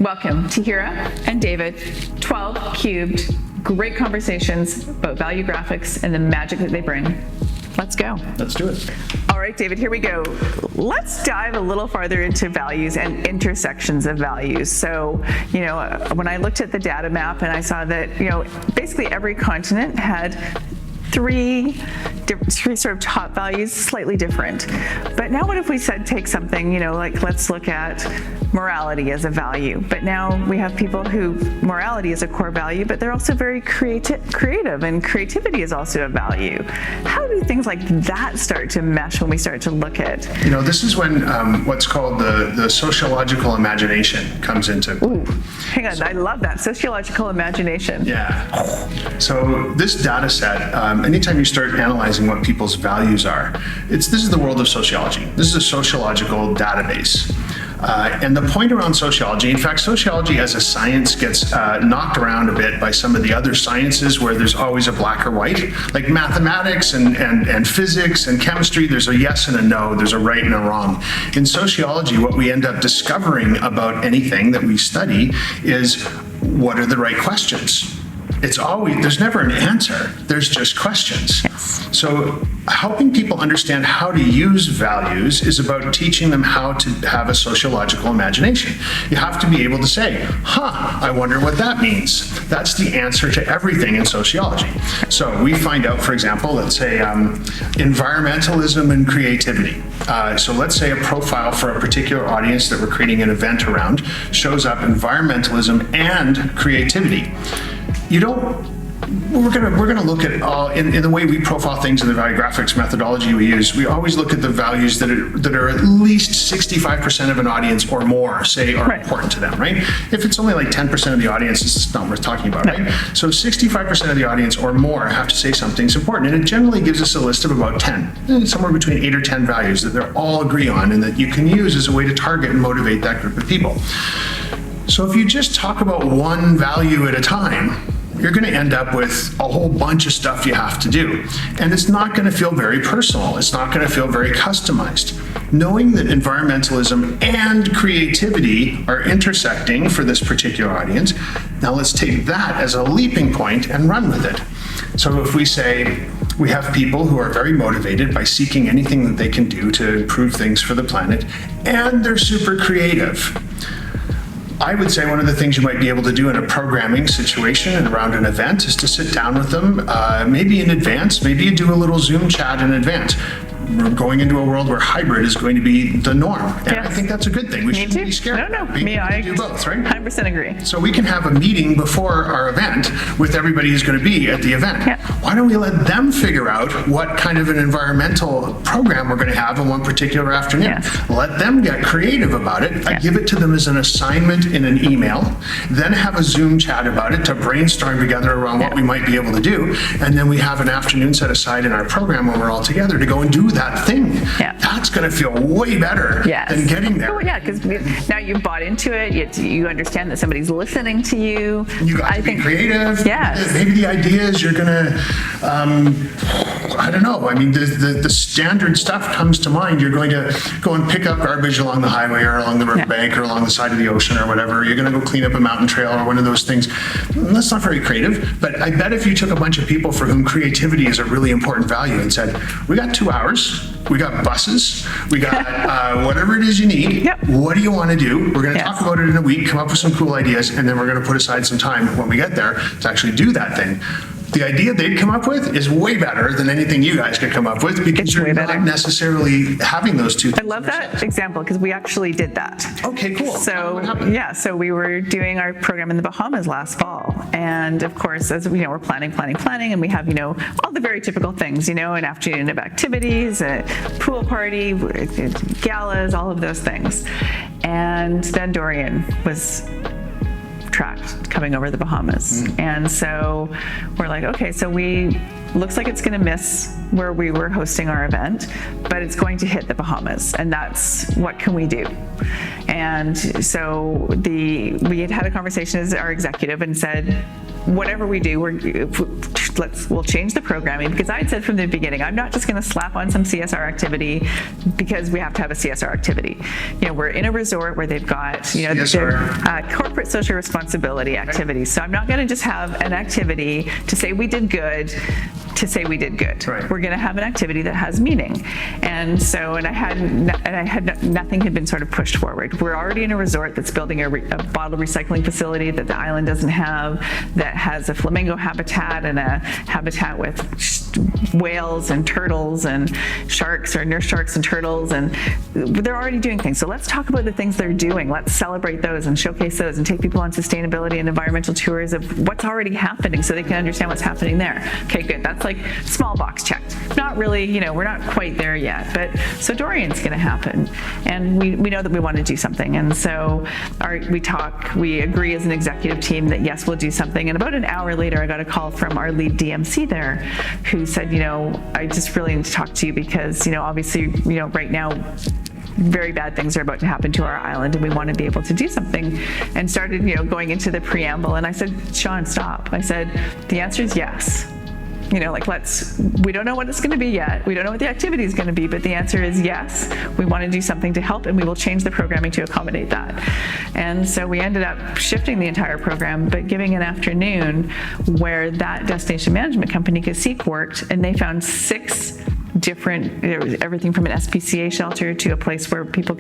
Welcome, Tahira and David, 12 cubed, great conversations about value graphics and the magic that they bring. Let's go. Let's do it. All right, David, here we go. Let's dive a little farther into values and intersections of values. So, when I looked at the data map and I saw that, basically every continent had three sort of top values, slightly different. But now what if we said take something, like let's look at morality as a value. But now we have people who morality is a core value, but they're also very creative, and creativity is also a value. How do things like that start to mesh when we start to look at? This is when what's called the sociological imagination comes into. Ooh, hang on, I love that, sociological imagination. Yeah. So this data set, anytime you start analyzing what people's values are, this is the world of sociology. This is a sociological database. And the point around sociology, in fact, sociology as a science gets knocked around a bit by some of the other sciences where there's always a black or white, like mathematics and physics and chemistry, there's a yes and a no, there's a right and a wrong. In sociology, what we end up discovering about anything that we study is what are the right questions? There's never an answer, there's just questions. Yes. So helping people understand how to use values is about teaching them how to have a sociological imagination. You have to be able to say, I wonder what that means. That's the answer to everything in sociology. So we find out, for example, let's say environmentalism and creativity. So let's say a profile for a particular audience that we're creating an event around shows up environmentalism and creativity. We're gonna look at in the way we profile things in the Valuegraphics methodology we use. We always look at the values that are at least 65% of an audience or more say are important to them, right? If it's only like 10% of the audience, it's not worth talking about, right? So 65% of the audience or more have to say something's important, and it generally gives us a list of about 10, somewhere between 8 or 10 values that they all agree on and that you can use as a way to target and motivate that group of people. So if you just talk about one value at a time, you're going to end up with a whole bunch of stuff you have to do. And it's not going to feel very personal. It's not going to feel very customized. Knowing that environmentalism and creativity are intersecting for this particular audience, now let's take that as a leaping point and run with it. So if we say we have people who are very motivated by seeking anything that they can do to improve things for the planet, and they're super creative, I would say one of the things you might be able to do in a programming situation and around an event is to sit down with them, maybe in advance, maybe you do a little Zoom chat in advance. We're going into a world where hybrid is going to be the norm. And yes. I think that's a good thing. We shouldn't be scared. No, I do both, right? 100% agree. So we can have a meeting before our event with everybody who's going to be at the event. Yeah. Why don't we let them figure out what kind of an environmental program we're going to have in one particular afternoon? Yes. Let them get creative about it. Yeah. I give it to them as an assignment in an email, then have a Zoom chat about it to brainstorm together around what we might be able to do. And then we have an afternoon set aside in our program when we're all together to go and do that thing. Yeah. That's going to feel way better than getting there. Oh, yeah, because now you've bought into it. You understand that somebody's listening to you. You got to be creative. Yes. Maybe the ideas you're going to, I don't know. I mean, the standard stuff comes to mind. You're going to go and pick up garbage along the highway or along the riverbank or along the side of the ocean or whatever. You're going to go clean up a mountain trail or one of those things. That's not very creative. But I bet if you took a bunch of people for whom creativity is a really important value and said, we got 2 hours. We got buses, we got whatever it is you need. Yep. What do you want to do? We're going to talk about it in a week, come up with some cool ideas, and then we're going to put aside some time when we get there to actually do that thing. The idea they'd come up with is way better than anything you guys could come up with because you're not necessarily having those two things. I love that example because we actually did that. Okay, cool. So so we were doing our program in the Bahamas last fall, and of course, as we we're planning, and we have all the very typical things, an afternoon of activities, a pool party, galas, all of those things, and then Dorian was tracked coming over the Bahamas. And so we're like, okay, so looks like it's going to miss where we were hosting our event, but it's going to hit the Bahamas, and that's what can we do? And so we had a conversation as our executive and said, whatever we do, we'll change the programming, because I had said from the beginning, I'm not just going to slap on some CSR activity because we have to have a CSR activity. We're in a resort where they've got, corporate social responsibility activities. So I'm not going to just have an activity to say we did good, to say we did good. Right. We're going to have an activity that has meaning. And nothing had been sort of pushed forward. We're already in a resort that's building a bottle recycling facility that the island doesn't have, that has a flamingo habitat and a habitat with whales and turtles and sharks, or nurse sharks and turtles, and they're already doing things. So let's talk about the things they're doing. Let's celebrate those and showcase those and take people on sustainability and environmental tours of what's already happening so they can understand what's happening there. Okay, good. That's like small box checked. Not really, we're not quite there yet, but so Dorian's going to happen. And we know that we want to do something. And so we agree as an executive team that yes, we'll do something. And about an hour later, I got a call from our lead DMC there who said, I just really need to talk to you because, obviously, right now, very bad things are about to happen to our island and we want to be able to do something, and started, going into the preamble. And I said, Sean, stop. I said, the answer is yes. We don't know what it's going to be yet. We don't know what the activity is going to be, but the answer is yes. We want to do something to help, and we will change the programming to accommodate that. And so we ended up shifting the entire program, but giving an afternoon where that destination management company, Cacique, worked, and they found 6 different, everything from an SPCA shelter to a place where people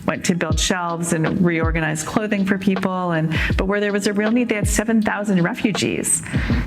went to build shelves and reorganize clothing for people, but where there was a real need. They had 7,000 refugees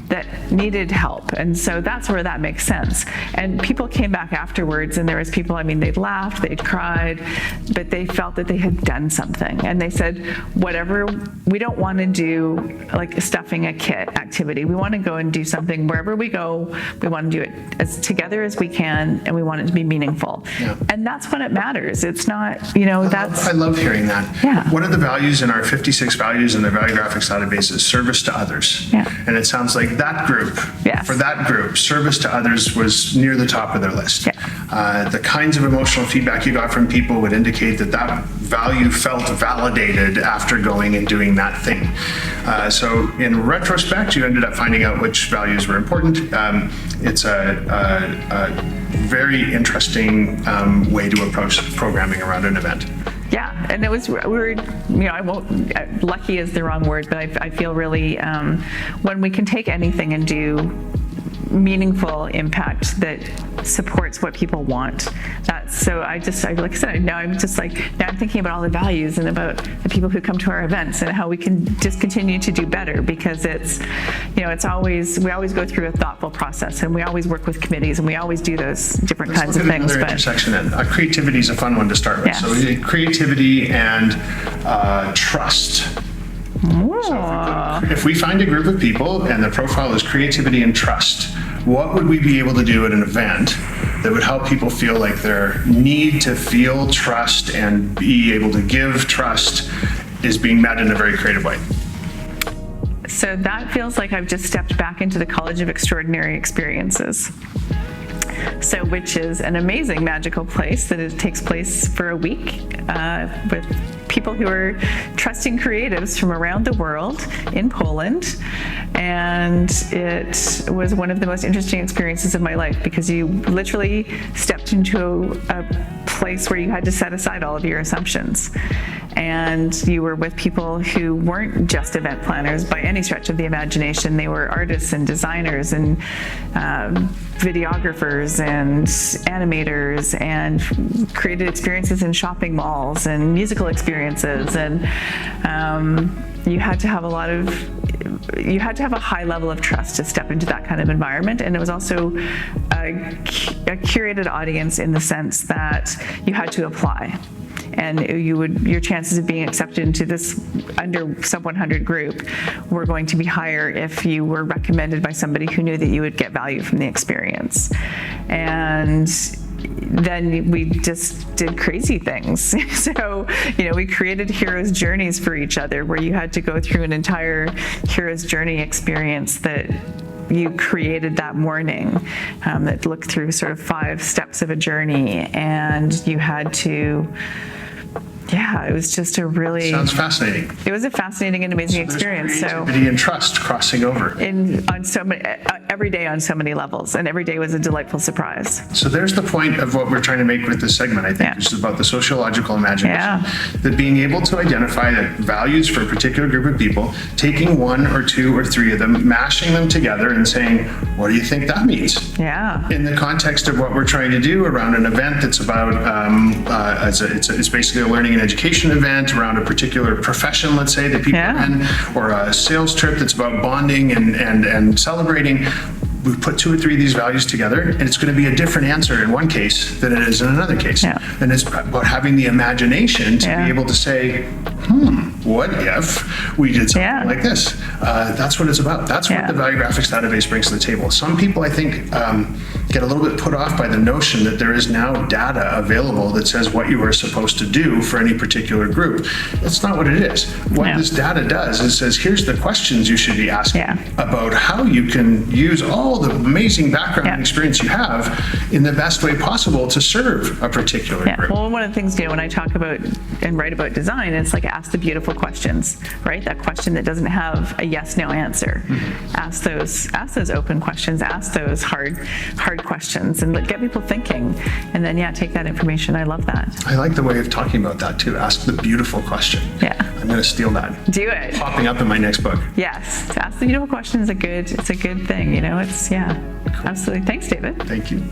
that needed help, and so that's where that makes sense. And people came back afterwards, and there was people, they'd laughed, they'd cried, but they felt that they had done something, and they said, whatever, we don't want to do like stuffing a kit activity. We want to go and do something wherever we go. We want to do it as together as we can, and we want it to be meaningful. Yeah. And that's when it matters. It's not, I love hearing that. Yeah. One of the values in our 56 values in the Valuegraphics database is service to others. Yeah. And it sounds like that group, yes. For that group, service to others was near the top of their list. Yeah. The kinds of emotional feedback you got from people would indicate that value felt validated after going and doing that thing. So in retrospect, you ended up finding out which values were important. It's a very interesting way to approach programming around an event. Yeah, and it was, lucky is the wrong word, but I feel really, when we can take anything and do meaningful impact that supports what people want. So like I said, now I'm thinking about all the values and about the people who come to our events and how we can just continue to do better, because it's we always go through a thoughtful process, and we always work with committees, and we always do those different kinds of things. Another intersection then. Creativity is a fun one to start with. Yes. So creativity and trust. So if we find a group of people and the profile is creativity and trust, what would we be able to do at an event that would help people feel like their need to feel trust and be able to give trust is being met in a very creative way? So that feels like I've just stepped back into the College of Extraordinary Experiences. So, which is an amazing magical place that it takes place for a week with people who are trusting creatives from around the world in Poland. And it was one of the most interesting experiences of my life, because you literally stepped into a place where you had to set aside all of your assumptions. And you were with people who weren't just event planners by any stretch of the imagination. They were artists and designers and videographers and animators, and created experiences in shopping malls and musical experiences. And you had to have a high level of trust to step into that kind of environment. And it was also a curated audience in the sense that you had to apply. And your chances of being accepted into this under sub 100 group were going to be higher if you were recommended by somebody who knew that you would get value from the experience. And then we just did crazy things. So, we created hero's journeys for each other, where you had to go through an entire hero's journey experience that you created that morning, that looked through sort of 5 steps of a journey, and you had to. Yeah, it was just a really... Sounds fascinating. It was a fascinating and amazing experience. Creativity and trust crossing over. On so many, every day on so many levels, and every day was a delightful surprise. So there's the point of what we're trying to make with this segment, I think, Yeah. which is about the sociological imagination. Yeah. That being able to identify the values for a particular group of people, taking one or two or three of them, mashing them together and saying, what do you think that means? Yeah. In the context of what we're trying to do around an event that's about, it's basically a learning and education event around a particular profession, let's say, that people Yeah. are in, or a sales trip that's about bonding and celebrating. We put two or three of these values together, and it's going to be a different answer in one case than it is in another case. Yeah. And it's about having the imagination to Yeah. be able to say, what if we did something Yeah. like this? That's what it's about. That's what Yeah. the Valuegraphics database brings to the table. Some people, I think, get a little bit put off by the notion that there is now data available that says what you are supposed to do for any particular group. That's not what it is. What No. this data does is says, here's the questions you should be asking Yeah. about how you can use all the amazing background Yeah. and experience you have in the best way possible to serve a particular Yeah. group. Well, one of the things, when I talk about and write about design, it's like ask the beautiful questions, right? That question that doesn't have a yes, no answer. Ask those open questions, ask those hard questions, and get people thinking. And then, take that information. I love that. I like the way of talking about that too. Ask the beautiful question. Yeah. I'm going to steal that. Do it. Popping up in my next book. Yes. Ask the beautiful question is it's a good thing. It's, absolutely. Thanks, David. Thank you.